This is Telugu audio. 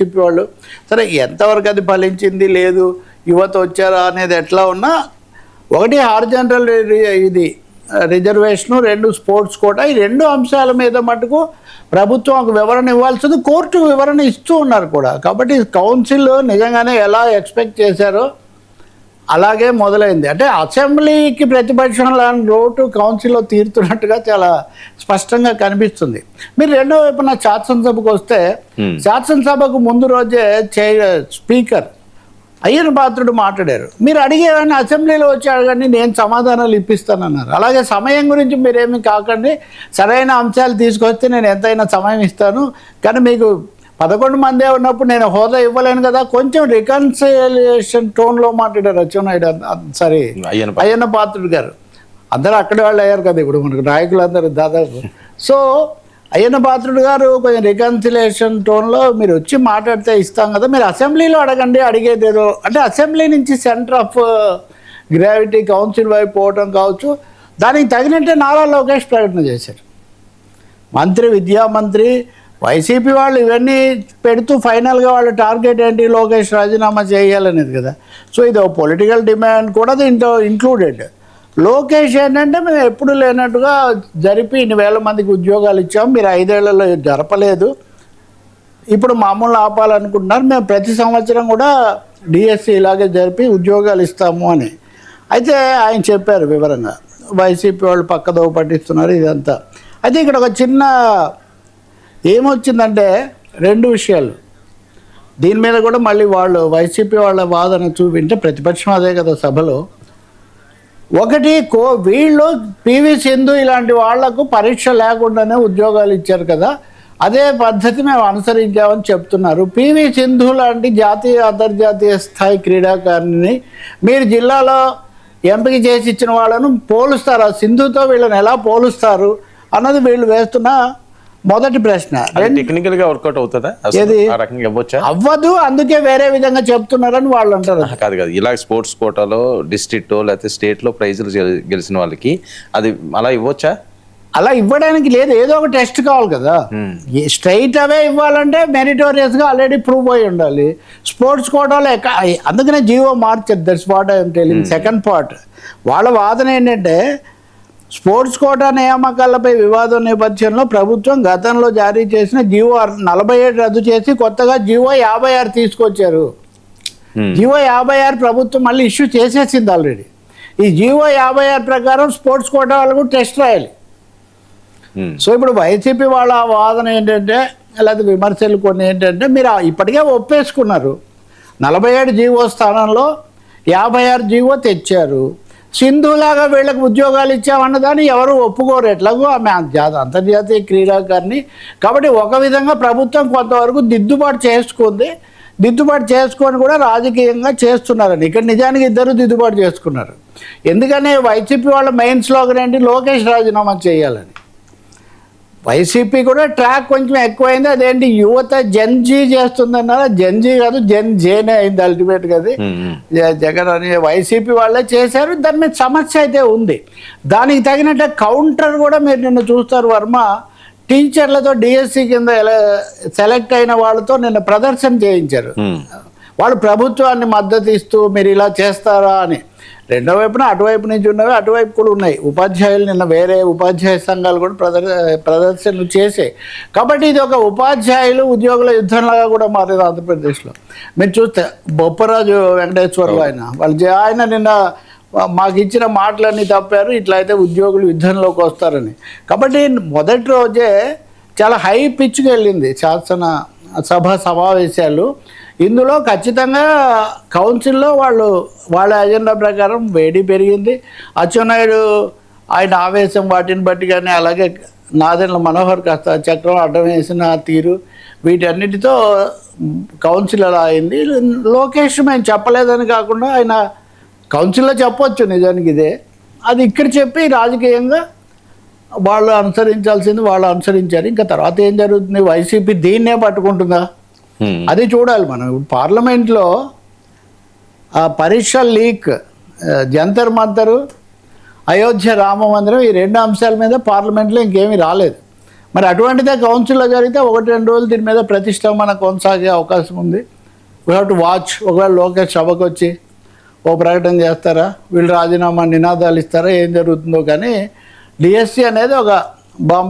చెప్పేవాళ్ళు. సరే ఎంతవరకు అది ఫలించింది లేదు, యువత వచ్చారా అనేది ఎట్లా ఉన్నా, ఒకటి హారిజాంటల్ ఇది రిజర్వేషను, రెండు స్పోర్ట్స్ కోటా, ఈ రెండు అంశాల మీద మటుకు ప్రభుత్వం ఒక వివరణ ఇవ్వాల్సింది, కోర్టు వివరణ ఇస్తూ ఉన్నారు కూడా. కాబట్టి కౌన్సిల్ నిజంగానే ఎలా ఎక్స్పెక్ట్ చేశారో అలాగే మొదలైంది. అంటే అసెంబ్లీకి ప్రతిపక్షం లాంటి లోటు కౌన్సిల్లో తీరుతున్నట్టుగా చాలా స్పష్టంగా కనిపిస్తుంది. మీరు రెండో వైపున శాసనసభకు వస్తే, శాసనసభకు ముందు రోజే స్పీకర్ అయ్యన్న పాత్రుడు మాట్లాడారు. మీరు అడిగేవన్నీ అసెంబ్లీలో వచ్చి అడగండి, నేను సమాధానాలు ఇప్పిస్తానన్నారు. అలాగే సమయం గురించి మీరేమి కాకండి, సరైన అంశాలు తీసుకొస్తే నేను ఎంతైనా సమయం ఇస్తాను, కానీ మీకు 11 మందే ఉన్నప్పుడు నేను హోదా ఇవ్వలేను కదా, కొంచెం రికన్సిలియేషన్ టోన్లో మాట్లాడారు అచ్చెన్నాయుడు, సారీ అయ్యన్న పాత్రుడు గారు. అందరూ అక్కడి వాళ్ళు అయ్యారు కదా ఇప్పుడు మనకు నాయకులందరూ దాదాపు. సో అయ్యన్న పాత్రుడు గారు కొంచెం రికన్సిలేషన్ టోన్లో మీరు వచ్చి మాట్లాడితే ఇస్తాం కదా, మీరు అసెంబ్లీలో అడగండి, అడిగేదేదో అంటే అసెంబ్లీ నుంచి సెంటర్ ఆఫ్ గ్రావిటీ కౌన్సిల్ వైపు పోవటం కావచ్చు. దానికి తగినట్టే నారా లోకేష్ ప్రకటన చేశారు. మంత్రి, విద్యామంత్రి, వైసీపీ వాళ్ళు ఇవన్నీ పెడుతూ ఫైనల్గా వాళ్ళ టార్గెట్ ఏంటి, లోకేష్ రాజీనామా చేయాలనేది కదా. సో ఇది ఒక పొలిటికల్ డిమాండ్ కూడా దీంట్లో ఇంక్లూడెడ్. లోకేష్ ఏంటంటే మేము ఎప్పుడు లేనట్టుగా జరిపి ఇన్ని వేల మందికి ఉద్యోగాలు ఇచ్చాము, మీరు 5 ఏళ్లలో జరపలేదు, ఇప్పుడు మామూలు ఆపాలనుకుంటున్నారు, మేము ప్రతి సంవత్సరం కూడా డిఎస్సి ఇలాగే జరిపి ఉద్యోగాలు ఇస్తాము అని. అయితే ఆయన చెప్పారు వివరంగా, వైసీపీ వాళ్ళు పక్కదో పట్టిస్తున్నారు ఇదంతా. అయితే ఇక్కడ ఒక చిన్న ఏమొచ్చిందంటే 2 విషయాలు, దీని మీద కూడా మళ్ళీ వాళ్ళు వైసీపీ వాళ్ళ వాదన చూపింటే ప్రతిపక్షం అదే కదా సభలో. ఒకటి వీళ్ళు పివి సింధు ఇలాంటి వాళ్లకు పరీక్ష లేకుండానే ఉద్యోగాలు ఇచ్చారు కదా, అదే పద్ధతి మేము అనుసరించామని చెప్తున్నారు. పివి సింధు లాంటి జాతీయ అంతర్జాతీయ స్థాయి క్రీడాకారిణిని మీరు జిల్లాలో ఎంపిక చేసి ఇచ్చిన వాళ్ళను పోలుస్తారు, సింధుతో వీళ్ళని ఎలా పోలుస్తారు అన్నది వీళ్ళు వేస్తున్న మొదటి ప్రశ్న. టెక్నికల్ గా వర్కౌట్ అవుతుందా, అవ్వదు, అందుకే వేరే విధంగా చెప్తున్నారని వాళ్ళు అంటారు. కాదు కాదు, ఇలా స్పోర్ట్స్ కోటాలో డిస్ట్రిక్ట్ లేకపోతే స్టేట్ లో ప్రైజులు గెలిచిన వాళ్ళకి అది అలా ఇవ్వచ్చా? అలా ఇవ్వడానికి లేదు, ఏదో ఒక టెస్ట్ కావాలి కదా. స్ట్రైట్ అవే ఇవ్వాలంటే మెరిటోరియస్ గా ఆల్రెడీ ప్రూవ్ అయి ఉండాలి. స్పోర్ట్స్ కోటాలో అందుకనే జీవో మార్చారు. That's what I'm telling. Second part వాళ్ళ వాదన ఏంటంటే, స్పోర్ట్స్ కోటా నియామకాలపై వివాదం నేపథ్యంలో ప్రభుత్వం గతంలో జారీ చేసిన జీవో 47 రద్దు చేసి కొత్తగా జీవో 56 తీసుకొచ్చారు. జీవో 56 ప్రభుత్వం మళ్ళీ ఇష్యూ చేసేసింది ఆల్రెడీ. ఈ జీవో 56 ప్రకారం స్పోర్ట్స్ కోటా వాళ్ళకు టెస్ట్ రాయాలి. సో ఇప్పుడు వైసీపీ వాళ్ళ వాదన ఏంటంటే, లేదా విమర్శలు కొన్ని ఏంటంటే, మీరు ఇప్పటికే ఒప్పేసుకున్నారు, 47 జీవో స్థానంలో 56 జీవో తెచ్చారు, సింధులాగా వీళ్ళకి ఉద్యోగాలు ఇచ్చామన్నదాన్ని ఎవరు ఒప్పుకోరు. ఎట్లాగో ఆమె అంతర్జాతీయ క్రీడాకారిణి కాబట్టి ఒక విధంగా ప్రభుత్వం కొంతవరకు దిద్దుబాటు చేసుకుంది. దిద్దుబాటు చేసుకొని కూడా రాజకీయంగా చేస్తున్నారని. ఇక్కడ నిజానికి ఇద్దరు దిద్దుబాటు చేసుకున్నారు. ఎందుకని వైసీపీ వాళ్ళ మెయిన్ స్లోగన్ ఏంటి, లోకేష్ రాజీనామా చేయాలని. వైసీపీ కూడా ట్రాక్ కొంచెం ఎక్కువైంది, అదేంటి యువత జెన్జీ చేస్తుందన్నారా, జెన్జీ కాదు జెన్జేనే అయింది అల్టిమేట్గా. అది జగన్ అని వైసీపీ వాళ్ళే చేశారు. దాని మీద సమస్య అయితే ఉంది. దానికి తగినట్టు కౌంటర్ కూడా మీరు నిన్న చూస్తారు, వర్మ టీచర్లతో డిఎస్సి కింద సెలెక్ట్ అయిన వాళ్ళతో నిన్న ప్రదర్శన చేయించారు. వాళ్ళు ప్రభుత్వాన్ని మద్దతు ఇస్తూ మీరు ఇలా చేస్తారా అని. రెండో వైపున అటువైపు నుంచి ఉన్నవి, అటువైపు కూడా ఉన్నాయి. ఉపాధ్యాయులు నిన్న వేరే ఉపాధ్యాయ సంఘాలు కూడా ప్రదర్శనలు చేసాయి. కాబట్టి ఇది ఒక ఉపాధ్యాయులు ఉద్యోగుల యుద్ధంలాగా కూడా మారేది ఆంధ్రప్రదేశ్లో. మీరు చూస్తే బొప్పరాజు వెంకటేశ్వరరావు ఆయన నిన్న మాకు ఇచ్చిన మాటలన్నీ తప్పారు, ఇట్లా అయితే ఉద్యోగులు యుద్ధంలోకి వస్తారని. కాబట్టి మొదటి రోజే చాలా హై పిచ్కి వెళ్ళింది శాసనసభ సమావేశాలు. ఇందులో ఖచ్చితంగా కౌన్సిల్లో వాళ్ళ అజెండా ప్రకారం వేడి పెరిగింది. అచ్చెన్నాయుడు ఆయన ఆవేశం వాటిని బట్టి కానీ, అలాగే నాదెండ్ల మనోహర్ కాస్త చక్రం అడ్డం వేసిన తీరు, వీటన్నిటితో కౌన్సిల్ అలా అయింది. లోకేష్ మేము చెప్పలేదని కాకుండా ఆయన కౌన్సిల్లో చెప్పొచ్చు నిజానికి ఇదే, అది ఇక్కడ చెప్పి రాజకీయంగా వాళ్ళు అనుసరించాల్సింది వాళ్ళు అనుసరించారు. ఇంకా తర్వాత ఏం జరుగుతుంది, వైసీపీ దీన్నే పట్టుకుంటుందా అది చూడాలి మనం. పార్లమెంట్లో ఆ పరీక్ష లీక్, జంతర్ మంతరు, అయోధ్య రామ మందిరం, ఈ 2 అంశాల మీద పార్లమెంట్లో ఇంకేమీ రాలేదు. మరి అటువంటిదే కౌన్సిల్లో జరిగితే 1-2 రోజులు దీని మీద ప్రతిష్టంభన కొనసాగే అవకాశం ఉంది. We have to watch. ఒకవేళ లోకేష్ సభకు వచ్చి ఓ ప్రకటన చేస్తారా, వీళ్ళు రాజీనామా నినాదాలు ఇస్తారా, ఏం జరుగుతుందో. కానీ డిఎస్సి అనేది ఒక బాంబు